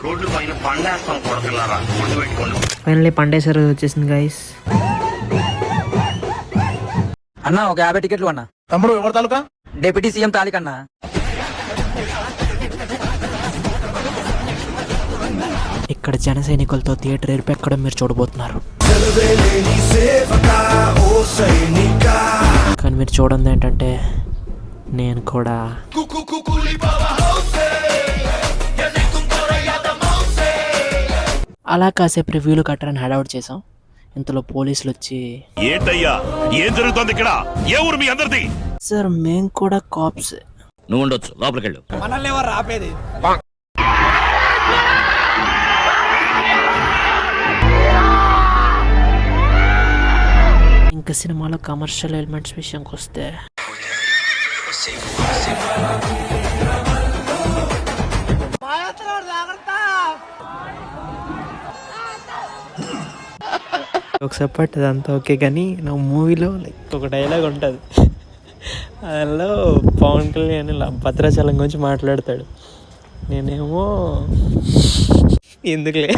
Road పైన పండేస్తాం కొడకలారా, గుర్తుపెట్టుకోండి. Finally పండేశ్వర వచ్చేసింది గైస్. అన్న ఒక 50 టికెట్లు అన్న. తమ్ముడు ఎవరి తాలూకా? Deputy CM తాలికన్నా. ఇక్కడ జన సైనికులతో థియేటర్ ఏర్పెక్కడం మీరు చూడబోతున్నారు. కానీ మీరు చూడండి ఏంటంటే నేను కూడా అలా కాసేపు రివ్యూలు కట్టారని హడావుడ్ చేసాం. ఇంతలో పోలీసులు వచ్చి, ఏంటయ్యా ఏం జరుగుతోంది ఇక్కడ? ఏ ఊరు మీ అందరిది? సార్ మేము కూడా కాప్స్. నువ్వు ఉండొచ్చు, లోపలికెళ్ళు. మనల్ని ఎవరు రాపేది? ఇంకా సినిమాలో కమర్షియల్ ఎలిమెంట్స్ విషయంకి వస్తే ఒకసారి పట్టదు అంతా ఓకే, కానీ నా మూవీలో లైక్ ఒక డైలాగ్ ఉంటుంది. అందులో పవన్ కళ్యాణ్ భద్రాచలం గురించి మాట్లాడతాడు. నేనేమో ఎందుకులే